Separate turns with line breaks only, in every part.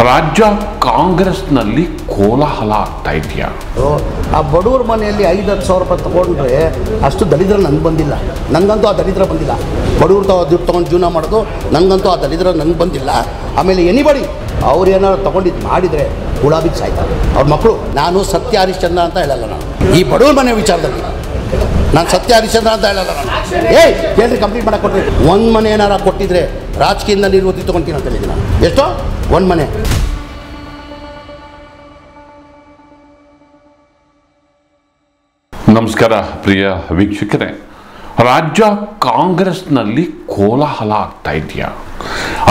ರಾಜ್ಯ ಕಾಂಗ್ರೆಸ್ನಲ್ಲಿ ಕೋಲಾಹಲ ಆಗ್ತಾ ಇದೆಯಾ?
ಆ ಬಡವ್ರ ಮನೆಯಲ್ಲಿ 5-10 ಸಾವಿರ ರೂಪಾಯಿ ತೊಗೊಂಡ್ರೆ ಅಷ್ಟು ದಲಿದ್ರ ನನಗೆ ಬಂದಿಲ್ಲ. ನನಗಂತೂ ಆ ದಲಿದ್ರ ಬಂದಿಲ್ಲ. ಬಡವ್ರು ದುಡ್ಡು ತೊಗೊಂಡು ಜೀವನ ಮಾಡೋದು ನನಗಂತೂ ಆ ದಲಿದ್ರ ನನಗೆ ಬಂದಿಲ್ಲ. ಆಮೇಲೆ ಎನಿಬಡಿ ಅವ್ರು ಏನಾದ್ರು ತೊಗೊಂಡಿದ್ದು ಮಾಡಿದರೆ ಹುಳಾಬಿದ್ದು ಸಾಯ್ತಾರೆ ಅವ್ರ ಮಕ್ಕಳು. ನಾನು ಸತ್ಯ ಹರಿಶ್ಚಂದ್ರ ಅಂತ ಹೇಳಲ್ಲ. ನಾನು ಈ ಬಡವ್ರ ಮನೆ ವಿಚಾರದಲ್ಲಿ ನಾನು ಸತ್ಯ ಹರಿಶ್ಚಂದ್ರ ಅಂತ ಹೇಳಲ್ಲ. ನಾನು ಕೇಳ್ರಿ, ಕಂಪ್ಲೀಟ್ ಮಾಡಕ್ಕೆ ಕೊಟ್ರಿ. ಒಂದು ಮನೆ ಏನಾರ ಕೊಟ್ಟಿದ್ರೆ ರಾಜಕೀಯದಿಂದ ನಿರ್ವೃತ್ತಿ ತೊಗೊಳ್ತೀನಿ ಅಂತ ಹೇಳಿದ್ದೀನಿ ನಾನು. ಎಷ್ಟೋ ಒಂದು ಮನೆ.
ನಮಸ್ಕಾರ ಪ್ರಿಯ ವೀಕ್ಷಕರೇ, ರಾಜ್ಯ ಕಾಂಗ್ರೆಸ್ನಲ್ಲಿ ಕೋಲಾಹಲ ಆಗ್ತಾ ಇದೆಯಾ?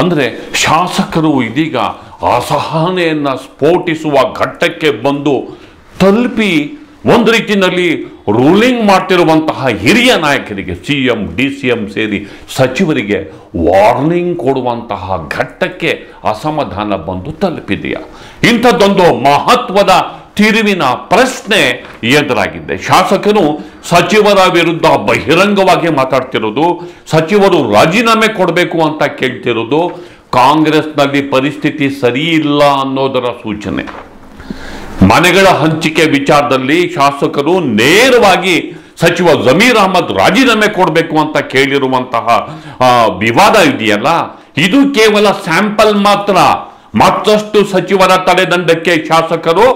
ಅಂದರೆ ಶಾಸಕರು ಇದೀಗ ಅಸಹನೆಯನ್ನು ಸ್ಫೋಟಿಸುವ ಘಟ್ಟಕ್ಕೆ ಬಂದು ತಲುಪಿ ಒಂದು ರೀತಿಯಲ್ಲಿ ರೂಲಿಂಗ್ ಮಾಡ್ತಿರುವಂತಹ ಹಿರಿಯ ನಾಯಕರಿಗೆ, CM DCM ಸೇರಿ ಸಚಿವರಿಗೆ ವಾರ್ನಿಂಗ್ ಕೊಡುವಂತಹ ಘಟ್ಟಕ್ಕೆ ಅಸಮಾಧಾನ ಬಂದು ತಲುಪಿದೆಯಾ? ಇಂಥದ್ದೊಂದು ಮಹತ್ವದ ತಿರುವಿನ ಪ್ರಶ್ನೆ ಎದುರಾಗಿದೆ. ಶಾಸಕರು ಸಚಿವರ ವಿರುದ್ಧ ಬಹಿರಂಗವಾಗಿ ಮಾತಾಡ್ತಿರೋದು, ಸಚಿವರು ರಾಜೀನಾಮೆ ಕೊಡಬೇಕು ಅಂತ ಕೇಳ್ತಿರೋದು ಕಾಂಗ್ರೆಸ್ನಲ್ಲಿ ಪರಿಸ್ಥಿತಿ ಸರಿ ಇಲ್ಲ ಅನ್ನೋದರ ಸೂಚನೆ. ಮನೆಗಳ ಹಂಚಿಕೆ ವಿಚಾರದಲ್ಲಿ ಶಾಸಕರು ನೇರವಾಗಿ ಸಚಿವ ಜಮೀರ್ ಅಹಮದ್ ರಾಜೀನಾಮೆ ಕೊಡಬೇಕು ಅಂತ ಕೇಳಿರುವಂತಹ ವಿವಾದ ಇದೆಯಲ್ಲ, ಇದು ಕೇವಲ ಸ್ಯಾಂಪಲ್ ಮಾತ್ರ. ಮತ್ತಷ್ಟು ಸಚಿವರ ತಲೆದಂಡಕ್ಕೆ ಶಾಸಕರು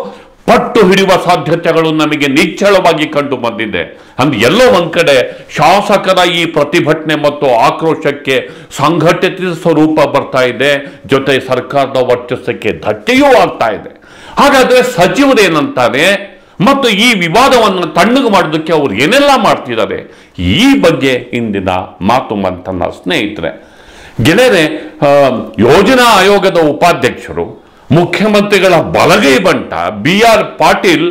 ಪಟ್ಟು ಹಿಡಿಯುವ ಸಾಧ್ಯತೆಗಳು ನಮಗೆ ನಿಚ್ಚಳವಾಗಿ ಕಂಡು ಬಂದಿದೆ. ಅಂದ್ರೆ ಎಲ್ಲೋ ಒಂದ್ ಕಡೆ ಶಾಸಕರ ಈ ಪ್ರತಿಭಟನೆ ಮತ್ತು ಆಕ್ರೋಶಕ್ಕೆ ಸಂಘಟಿತ ಸ್ವರೂಪ ಬರ್ತಾ ಇದೆ, ಜೊತೆ ಸರ್ಕಾರದ ವರ್ಚಸ್ಸಕ್ಕೆ ಧಕ್ಕೆಯೂ ಆಗ್ತಾ ಇದೆ. ಹಾಗಾದ್ರೆ ಸಚಿವರೇನಂತಾರೆ ಮತ್ತು ಈ ವಿವಾದವನ್ನು ತಣ್ಣಗೆ ಮಾಡೋದಕ್ಕೆ ಅವ್ರು ಏನೆಲ್ಲ ಮಾಡ್ತಿದ್ದಾರೆ, ಈ ಬಗ್ಗೆ ಇಂದಿನ ಮಾತು ಮಂಥನ. ಸ್ನೇಹಿತರೆ, ಗೆಳೆಯರೆ, ಯೋಜನಾ ಆಯೋಗದ ಉಪಾಧ್ಯಕ್ಷರು, ಮುಖ್ಯಮಂತ್ರಿಗಳ ಬಲಗೈ ಬಂಟ BR ಪಾಟೀಲ್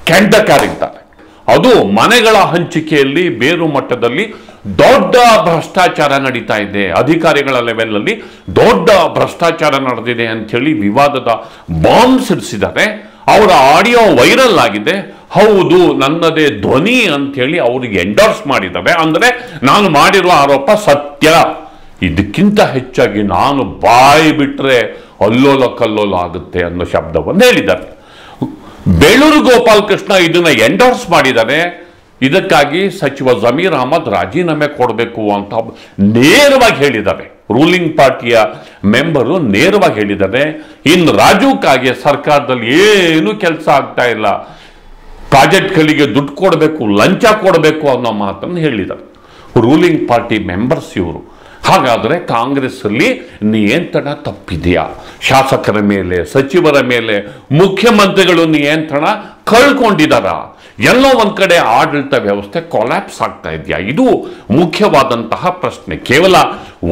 ಕೆಂಡಕಾರಿದ್ದಾರೆ. ಅದು ಮನೆಗಳ ಹಂಚಿಕೆಯಲ್ಲಿ ಬೇರು ಮಟ್ಟದಲ್ಲಿ ದೊಡ್ಡ ಭ್ರಷ್ಟಾಚಾರ ನಡೀತಾ ಇದೆ, ಅಧಿಕಾರಿಗಳ ಲೆವೆಲ್ನಲ್ಲಿ ದೊಡ್ಡ ಭ್ರಷ್ಟಾಚಾರ ನಡೆದಿದೆ ಅಂಥೇಳಿ ವಿವಾದದ ಬಾಂಬ್ ಸಿಡಿಸಿದ್ದಾರೆ. ಅವರ ಆಡಿಯೋ ವೈರಲ್ ಆಗಿದೆ. ಹೌದು, ನನ್ನದೇ ಧ್ವನಿ ಅಂಥೇಳಿ ಅವ್ರಿಗೆ ಎಂಡೋರ್ಸ್ ಮಾಡಿದ್ದಾರೆ. ಅಂದರೆ ನಾನು ಮಾಡಿರುವ ಆರೋಪ ಸತ್ಯ, ಇದಕ್ಕಿಂತ ಹೆಚ್ಚಾಗಿ ನಾನು ಬಾಯಿ ಬಿಟ್ಟರೆ ಅಲ್ಲೋಲ ಕಲ್ಲೋಲ ಆಗುತ್ತೆ ಅನ್ನೋ ಶಬ್ದವನ್ನು ಹೇಳಿದ್ದಾರೆ. ಬೇಳೂರು ಗೋಪಾಲಕೃಷ್ಣ ಇದನ್ನ ಎಂಡೋರ್ಸ್ ಮಾಡಿದ್ದಾರೆ. ಇದಕ್ಕಾಗಿ ಸಚಿವ ಜಮೀರ್ ಅಹಮದ್ ರಾಜೀನಾಮೆ ಕೊಡಬೇಕು ಅಂತ ನೇರವಾಗಿ ಹೇಳಿದ್ದಾರೆ. ರೂಲಿಂಗ್ ಪಾರ್ಟಿಯ ಮೆಂಬರು ನೇರವಾಗಿ ಹೇಳಿದ್ದಾರೆ. ಇನ್ನು ರಾಜು ಕಾಗೆ ಸರ್ಕಾರದಲ್ಲಿ ಏನು ಕೆಲಸ ಆಗ್ತಾ ಇಲ್ಲ, ಪ್ರಾಜೆಕ್ಟ್ಗಳಿಗೆ ದುಡ್ಡು ಕೊಡಬೇಕು, ಲಂಚ ಕೊಡಬೇಕು ಅನ್ನೋ ಮಾತನ್ನು ಹೇಳಿದ್ದಾರೆ ರೂಲಿಂಗ್ ಪಾರ್ಟಿ ಮೆಂಬರ್ಸ್ ಇವರು. ಹಾಗಾದರೆ ಕಾಂಗ್ರೆಸ್ ಅಲ್ಲಿ ನಿಯಂತ್ರಣ ತಪ್ಪಿದೆಯಾ? ಶಾಸಕರ ಮೇಲೆ, ಸಚಿವರ ಮೇಲೆ ಮುಖ್ಯಮಂತ್ರಿಗಳು ನಿಯಂತ್ರಣ ಕಳ್ಕೊಂಡಿದ್ದಾರ? ಎಲ್ಲೋ ಒಂದ್ ಕಡೆ ಆಡಳಿತ ವ್ಯವಸ್ಥೆ ಕೊಲ್ಯಾಪ್ಸ್ ಆಗ್ತಾ ಇದೆಯಾ? ಇದು ಮುಖ್ಯವಾದಂತಹ ಪ್ರಶ್ನೆ. ಕೇವಲ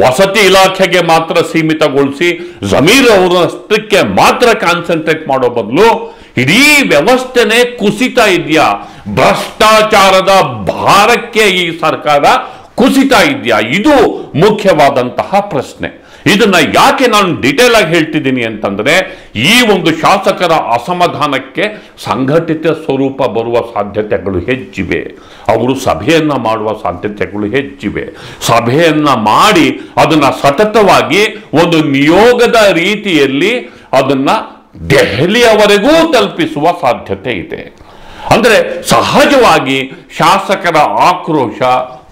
ವಸತಿ ಇಲಾಖೆಗೆ ಮಾತ್ರ ಸೀಮಿತಗೊಳಿಸಿ ಜಮೀರ್ ಅವರಷ್ಟಕ್ಕೆ ಮಾತ್ರ ಕಾನ್ಸಂಟ್ರೇಟ್ ಮಾಡೋ ಬದಲು ಇಡೀ ವ್ಯವಸ್ಥೆನೇ ಕುಸಿತಾ ಇದೆಯಾ? ಭ್ರಷ್ಟಾಚಾರದ ಭಾರಕ್ಕೆ ಈ ಸರ್ಕಾರ ಕುಸಿತಾ ಇದೆಯಾ? ಇದು ಮುಖ್ಯವಾದಂತಹ ಪ್ರಶ್ನೆ. ಇದನ್ನ ಯಾಕೆ ನಾನು ಡಿಟೇಲ್ ಆಗಿ ಹೇಳ್ತಿದ್ದೀನಿ ಅಂತಂದ್ರೆ, ಈ ಒಂದು ಶಾಸಕರ ಅಸಮಾಧಾನಕ್ಕೆ ಸಂಘಟಿತ ಸ್ವರೂಪ ಬರುವ ಸಾಧ್ಯತೆಗಳು ಹೆಚ್ಚಿವೆ. ಅವರು ಸಭೆಯನ್ನ ಮಾಡುವ ಸಾಧ್ಯತೆಗಳು ಹೆಚ್ಚಿವೆ. ಸಭೆಯನ್ನ ಮಾಡಿ ಅದನ್ನ ಸತತವಾಗಿ ಒಂದು ನಿಯೋಗದ ರೀತಿಯಲ್ಲಿ ಅದನ್ನ ದೆಹಲಿಯವರೆಗೂ ತಲುಪಿಸುವ ಸಾಧ್ಯತೆ ಇದೆ. ಅಂದ್ರೆ ಸಹಜವಾಗಿ ಶಾಸಕರ ಆಕ್ರೋಶ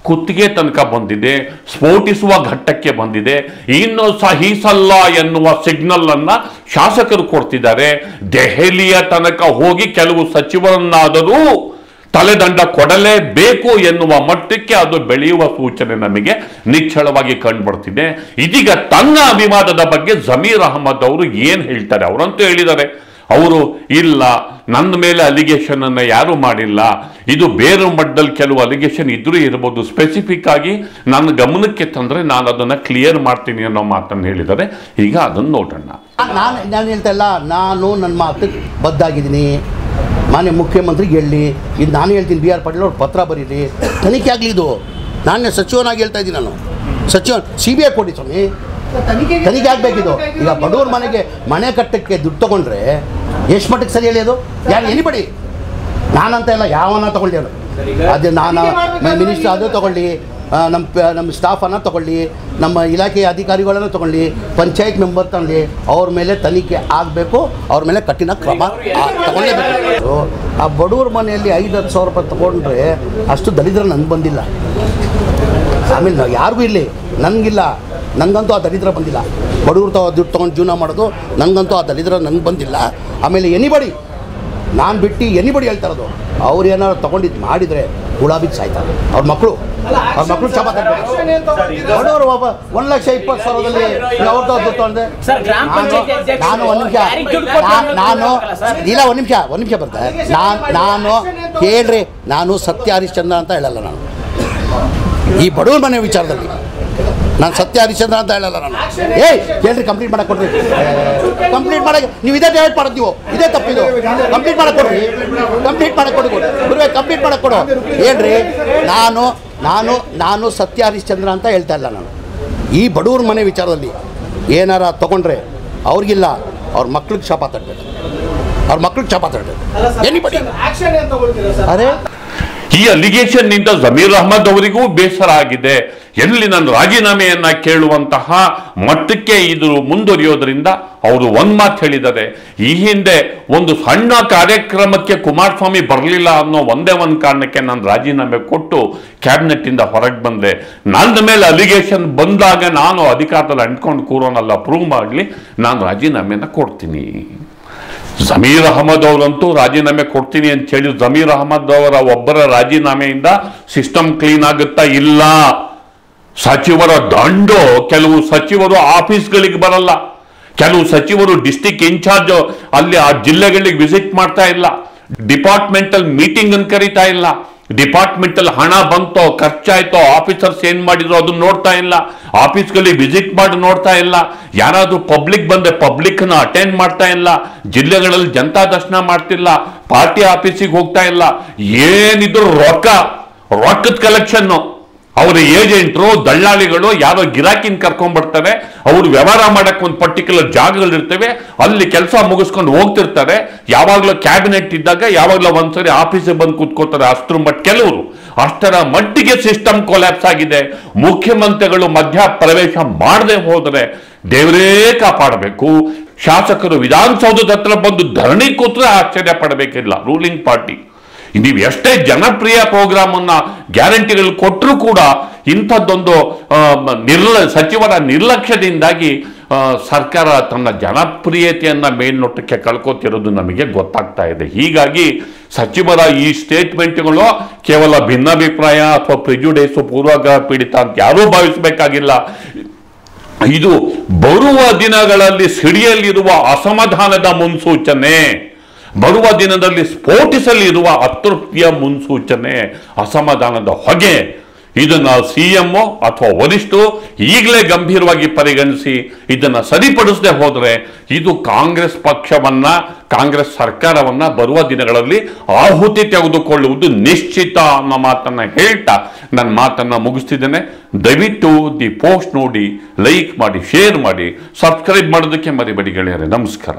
ಕುತ್ತಿಗೆ ತನಕ ಬಂದಿದೆ, ಸ್ಫೋಟಿಸುವ ಘಟ್ಟಕ್ಕೆ ಬಂದಿದೆ. ಇನ್ನು ಸಹಿಸಲ್ಲ ಎನ್ನುವ ಸಿಗ್ನಲ್ ಅನ್ನ ಶಾಸಕರು ಕೊಡ್ತಿದ್ದಾರೆ. ದೆಹಲಿಯ ತನಕ ಹೋಗಿ ಕೆಲವು ಸಚಿವರನ್ನಾದರೂ ತಲೆದಂಡ ಕೊಡಲೇಬೇಕು ಎನ್ನುವ ಮಟ್ಟಕ್ಕೆ ಅದು ಬೆಳೆಯುವ ಸೂಚನೆ ನಮಗೆ ನಿಚ್ಚಳವಾಗಿ ಕಂಡುಬರ್ತಿದೆ. ಇದೀಗ ತನ್ನ ವಿವಾದದ ಬಗ್ಗೆ ಜಮೀರ್ ಅಹಮದ್ ಅವರು ಏನ್ ಹೇಳ್ತಾರೆ? ಅವರಂತೂ ಹೇಳಿದ್ದಾರೆ, ಅವರು ಇಲ್ಲ, ನನ್ನ ಮೇಲೆ ಅಲಿಗೇಷನ್ ಅನ್ನ ಯಾರು ಮಾಡಿಲ್ಲ, ಇದು ಬೇರೆ ಮಟ್ಟದಲ್ಲಿ ಕೆಲವು ಅಲಿಗೇಷನ್ ಇದ್ರೂ ಇರಬಹುದು, ಸ್ಪೆಸಿಫಿಕ್ ಆಗಿ ನನ್ನ ಗಮನಕ್ಕೆ ತಂದ್ರೆ ನಾನು ಅದನ್ನ ಕ್ಲಿಯರ್ ಮಾಡ್ತೀನಿ ಅನ್ನೋ ಮಾತನ್ನು ಹೇಳಿದ್ದಾರೆ. ಈಗ ಅದನ್ನು ನೋಡೋಣ.
ನಾನು ಹೇಳ್ತಾ ಇಲ್ಲ, ನಾನು ನನ್ನ ಮಾತಿಗೆ ಬದ್ದಾಗಿದ್ದೀನಿ. ಮಾನ್ಯ ಮುಖ್ಯಮಂತ್ರಿಗೆ ಹೇಳಿ, ಇದು ನಾನು ಹೇಳ್ತೀನಿ, BR ಪಾಟೀಲ್ ಅವ್ರು ಪತ್ರ ಬರೀರಿ, ತನಿಖೆ ಆಗಲಿ. ಇದು ನಾನೇ ಸಚಿವನಾಗಿ ಹೇಳ್ತಾ ಇದ್ದೀನಿ. ನಾನು ಸಚಿವ CBI ಕೊಡಿ ಸ್ವಾಮಿ, ತನಿಖೆ ಆಗಬೇಕಿದು. ಈಗ ಬಡವ್ರ ಮನೆ ಕಟ್ಟಕ್ಕೆ ದುಡ್ಡು ತೊಗೊಂಡ್ರೆ ಎಷ್ಟು ಮಟ್ಟಿಗೆ ಸರಿ ಹೇಳಿ? ಅದು ಯಾರು ಎನಿಬಡಿ, ನಾನಂತ ಇಲ್ಲ, ಯಾವನ್ನ ತಗೊಳ್ಳಿ, ಅದು ನಾನು ಮಿನಿಸ್ಟರ್ ಅದು ತಗೊಳ್ಳಿ, ನಮ್ಮ ಸ್ಟಾಫನ್ನು ತಗೊಳ್ಳಿ, ನಮ್ಮ ಇಲಾಖೆಯ ಅಧಿಕಾರಿಗಳನ್ನು ತಗೊಳ್ಳಿ, ಪಂಚಾಯತ್ ಮೆಂಬರ್ ತಗೊಳ್ಳಿ, ಅವ್ರ ಮೇಲೆ ತನಿಖೆ ಆಗಬೇಕು, ಅವ್ರ ಮೇಲೆ ಕಠಿಣ ಕ್ರಮ ತಗೊಳ್ಳೇಬೇಕು. ಆ ಬಡವ್ರ ಮನೆಯಲ್ಲಿ 5-10 ಸಾವಿರ ರೂಪಾಯಿ ತೊಗೊಂಡ್ರೆ ಅಷ್ಟು ದರಿದ್ರ ನನಗೆ ಬಂದಿಲ್ಲ. ಆಮೇಲೆ ನಾವು ಯಾರಿಗೂ ಇಲ್ಲಿ ನನಗಿಲ್ಲ, ನನಗಂತೂ ಆ ದರಿದ್ರ ಬಂದಿಲ್ಲ. ಬಡವ್ರು ದುಡ್ಡು ತೊಗೊಂಡು ಜೀವನ ಮಾಡೋದು ನನಗಂತೂ ಆ ದರಿದ್ರ ನನಗೆ ಬಂದಿಲ್ಲ. ಆಮೇಲೆ ಎನಿಬಡಿ, ನಾನು ಬಿಟ್ಟು ಎನಿಬಡಿ ಹೇಳ್ತಾ ಇರೋದು, ಅವ್ರು ಏನಾದ್ರು ತೊಗೊಂಡಿದ್ದು ಮಾಡಿದರೆ ಹುಳ ಬಿದ್ದು ಸಾಯ್ತಾರೆ. ಅವ್ರ ಮಕ್ಕಳು ಚಪಾತ ಬಡವರು 1,20,000ದಲ್ಲಿ ಅವ್ರ ದುಡ್ಡು ತೊಗೊಂಡೆ. ನಾನು ಒಂದು ನಿಮಿಷ ಬರ್ತೆ. ನಾನು ಹೇಳ್ರಿ, ನಾನು ಸತ್ಯ ಹರಿಶ್ಚಂದ್ರ ಅಂತ ಹೇಳಲ್ಲ. ನಾನು ಈ ಬಡವ್ರ ಮನೆ ವಿಚಾರದಲ್ಲಿ ನಾನು ಸತ್ಯ ಹರಿಶ್ಚಂದ್ರ ಅಂತ ಹೇಳಲ್ಲ. ನಾನು ಹೇಳ್ರಿ, ಕಂಪ್ಲೀಟ್ ಮಾಡಕ್ಕೆ ಕೊಡ್ರಿ. ಕಂಪ್ಲೀಟ್ ಮಾಡಕ್ಕೆ ನೀವು ಇದೇ ಡೇಟ್ ಮಾಡೋದು, ನೀವು ಇದೇ ತಪ್ಪಿದು. ಕಂಪ್ಲೀಟ್ ಮಾಡಕ್ಕೆ ಕೊಡ್ರಿ, ಕಂಪ್ಲೀಟ್ ಮಾಡಕ್ಕೆ ಕೊಡಿ ಗುರುವೇ, ಕಂಪ್ಲೀಟ್ ಮಾಡಕ್ಕೆ ಕೊಡು. ಹೇಳ್ರಿ, ನಾನು ಸತ್ಯ ಹರಿಶ್ಚಂದ್ರ ಅಂತ ಹೇಳ್ತಾ ಇಲ್ಲ. ನಾನು ಈ ಬಡವ್ರ ಮನೆ ವಿಚಾರದಲ್ಲಿ ಏನಾರ ತೊಗೊಂಡ್ರೆ ಅವ್ರಿಗಿಲ್ಲ, ಅವ್ರ ಮಕ್ಳಿಗೆ ಶಾಪ ತಟ್ಟಬೇಕು, ಅವ್ರ ಮಕ್ಳಿಗೆ ಶಾಪ ತಟ್ಟಬೇಕು. ಅರೆ,
ಈ ಅಲಿಗೇಷನ್ ನಿಂದ ಜಮೀರ್ ಅಹಮದ್ ಅವರಿಗೂ ಬೇಸರ ಆಗಿದೆ. ಎಲ್ಲಿ ನನ್ನ ರಾಜೀನಾಮೆಯನ್ನ ಕೇಳುವಂತಹ ಮಟ್ಟಕ್ಕೆ ಇದು ಮುಂದುವರಿಯೋದ್ರಿಂದ ಅವರು ಒಂದ್ ಮಾತು ಹೇಳಿದ್ದಾರೆ. ಈ ಹಿಂದೆ ಒಂದು ಸಣ್ಣ ಕಾರ್ಯಕ್ರಮಕ್ಕೆ ಕುಮಾರಸ್ವಾಮಿ ಬರಲಿಲ್ಲ ಅನ್ನೋ ಒಂದೇ ಒಂದು ಕಾರಣಕ್ಕೆ ನಾನು ರಾಜೀನಾಮೆ ಕೊಟ್ಟು ಕ್ಯಾಬಿನೆಟ್ ಇಂದ ಹೊರಗೆ ಬಂದೆ. ನನ್ನ ಮೇಲೆ ಅಲಿಗೇಷನ್ ಬಂದಾಗ ನಾನು ಅಧಿಕಾರದಲ್ಲಿ ಅಂಟ್ಕೊಂಡು ಕೂರೋನಲ್ಲ, ಪ್ರೂವ್ ಮಾಡಲಿ, ನಾನು ರಾಜೀನಾಮೆಯನ್ನ ಕೊಡ್ತೀನಿ. ಜಮೀರ್ ಅಹಮದ್ ಅವರಂತೂ ರಾಜೀನಾಮೆ ಕೊಡ್ತೀನಿ ಅಂತ ಹೇಳಿ ಜಮೀರ್ ಅಹಮದ್ ಅವರ ಒಬ್ಬರ ರಾಜೀನಾಮೆಯಿಂದ ಸಿಸ್ಟಮ್ ಕ್ಲೀನ್ ಆಗುತ್ತಾ? ಇಲ್ಲ. ಸಚಿವರ ದಂಡು, ಕೆಲವು ಸಚಿವರು ಆಫೀಸ್ಗಳಿಗೆ ಬರಲ್ಲ, ಕೆಲವು ಸಚಿವರು ಡಿಸ್ಟಿಕ್ ಇನ್ಚಾರ್ಜ್ ಅಲ್ಲಿ ಆ ಜಿಲ್ಲೆಗಳಿಗೆ ವಿಸಿಟ್ ಮಾಡ್ತಾ ಇಲ್ಲ, ಡಿಪಾರ್ಟ್ಮೆಂಟಲ್ ಮೀಟಿಂಗ್ ಅನ್ನು ಕರೀತಾ ಇಲ್ಲ, ಡಿಪಾರ್ಟ್ಮೆಂಟಲ್ ಹಣ ಬಂತೋ ಖರ್ಚಾಯ್ತೋ ಆಫೀಸರ್ಸ್ ಏನ್ ಮಾಡಿದ್ರು ಅದನ್ನ ನೋಡ್ತಾ ಇಲ್ಲ, ಆಫೀಸ್ಗಳಿಗೆ ವಿಸಿಟ್ ಮಾಡಿ ನೋಡ್ತಾ ಇಲ್ಲ, ಯಾರಾದ್ರೂ ಪಬ್ಲಿಕ್ ಬಂದ್ರೆ ಪಬ್ಲಿಕ್ ನ ಅಟೆಂಡ್ ಮಾಡ್ತಾ ಇಲ್ಲ, ಜಿಲ್ಲೆಗಳಲ್ಲಿ ಜನತಾ ದರ್ಶನ ಮಾಡ್ತಿಲ್ಲ, ಪಾರ್ಟಿ ಆಫೀಸಿಗೆ ಹೋಗ್ತಾ ಇಲ್ಲ. ಏನಿದ್ರು ರೊಕ್ಕದ ಕಲೆಕ್ಷನ್. ಅವರ ಏಜೆಂಟ್ರು, ದಳ್ಳಾಳಿಗಳು ಯಾರೋ ಗಿರಾಕಿನ ಕರ್ಕೊಂಡ್ಬರ್ತಾರೆ, ಅವ್ರು ವ್ಯವಹಾರ ಮಾಡಕ್ಕೆ ಒಂದು ಪರ್ಟಿಕ್ಯುಲರ್ ಜಾಗಗಳಿರ್ತವೆ, ಅಲ್ಲಿ ಕೆಲಸ ಮುಗಿಸ್ಕೊಂಡು ಹೋಗ್ತಿರ್ತಾರೆ. ಯಾವಾಗಲೂ ಕ್ಯಾಬಿನೆಟ್ ಇದ್ದಾಗ ಯಾವಾಗಲೂ ಒಂದ್ಸರಿ ಆಫೀಸಿಗೆ ಬಂದು ಕೂತ್ಕೋತಾರೆ. ಅಷ್ಟರ ಕೆಲವರು ಅಷ್ಟರ ಮಟ್ಟಿಗೆ ಸಿಸ್ಟಮ್ ಕೊಲ್ಯಾಪ್ಸ್ ಆಗಿದೆ. ಮುಖ್ಯಮಂತ್ರಿಗಳು ಮಧ್ಯ ಪ್ರವೇಶ ಮಾಡದೆ ಹೋದರೆ ದೇವರೇ ಕಾಪಾಡಬೇಕು. ಶಾಸಕರು ವಿಧಾನಸೌಧದ ಹತ್ರ ಬಂದು ಧರಣಿ ಕೂತ್ರೆ ಆಶ್ಚರ್ಯ ಪಡಬೇಕಿಲ್ಲ. ರೂಲಿಂಗ್ ಪಾರ್ಟಿ ನೀವು ಎಷ್ಟೇ ಜನಪ್ರಿಯ ಪ್ರೋಗ್ರಾಮ್ ಅನ್ನ ಗ್ಯಾರಂಟಿಗಳು ಕೊಟ್ಟರೂ ಕೂಡ ಇಂಥದ್ದೊಂದು ಸಚಿವರ ನಿರ್ಲಕ್ಷ್ಯದಿಂದಾಗಿ ಸರ್ಕಾರ ತನ್ನ ಜನಪ್ರಿಯತೆಯನ್ನ ಮೇಲ್ನೋಟಕ್ಕೆ ಕಳ್ಕೊತಿರೋದು ನಮಗೆ ಗೊತ್ತಾಗ್ತಾ ಇದೆ. ಹೀಗಾಗಿ ಸಚಿವರ ಈ ಸ್ಟೇಟ್ಮೆಂಟ್ಗಳು ಕೇವಲ ಭಿನ್ನಾಭಿಪ್ರಾಯ ಅಥವಾ ಪ್ರಿಜುಡೇಸ್, ಪೂರ್ವಗ್ರಹ ಪೀಡಿತ ಅಂತ ಯಾರೂ ಭಾವಿಸಬೇಕಾಗಿಲ್ಲ. ಇದು ಬರುವ ದಿನಗಳಲ್ಲಿ ಸಿಡಿಯಲಿರುವ ಅಸಮಾಧಾನದ ಮುನ್ಸೂಚನೆ, ಬರುವ ದಿನದಲ್ಲಿ ಸ್ಫೋಟಿಸಲಿರುವ ಅತೃಪ್ತಿಯ ಮುನ್ಸೂಚನೆ, ಅಸಮಾಧಾನದ ಹೊಗೆ. ಇದನ್ನ ಸಿಎಂ ಅಥವಾ ವರಿಷ್ಠರು ಈಗಲೇ ಗಂಭೀರವಾಗಿ ಪರಿಗಣಿಸಿ ಇದನ್ನ ಸರಿಪಡಿಸದೆ ಹೋದರೆ ಇದು ಕಾಂಗ್ರೆಸ್ ಪಕ್ಷವನ್ನ, ಕಾಂಗ್ರೆಸ್ ಸರ್ಕಾರವನ್ನ ಬರುವ ದಿನಗಳಲ್ಲಿ ಆಹುತಿ ತೆಗೆದುಕೊಳ್ಳುವುದು ನಿಶ್ಚಿತ ಅನ್ನೋ ಮಾತನ್ನ ಹೇಳ್ತಾ ನನ್ನ ಮಾತನ್ನ ಮುಗಿಸ್ತಿದ್ದೇನೆ. ದಯವಿಟ್ಟು ದಿ ಪೋಸ್ಟ್ ನೋಡಿ, ಲೈಕ್ ಮಾಡಿ, ಶೇರ್ ಮಾಡಿ, ಸಬ್ಸ್ಕ್ರೈಬ್ ಮಾಡೋದಕ್ಕೆ ಮರಿಬೇಡಿ ಗೆಳೆಯರೆ. ನಮಸ್ಕಾರ.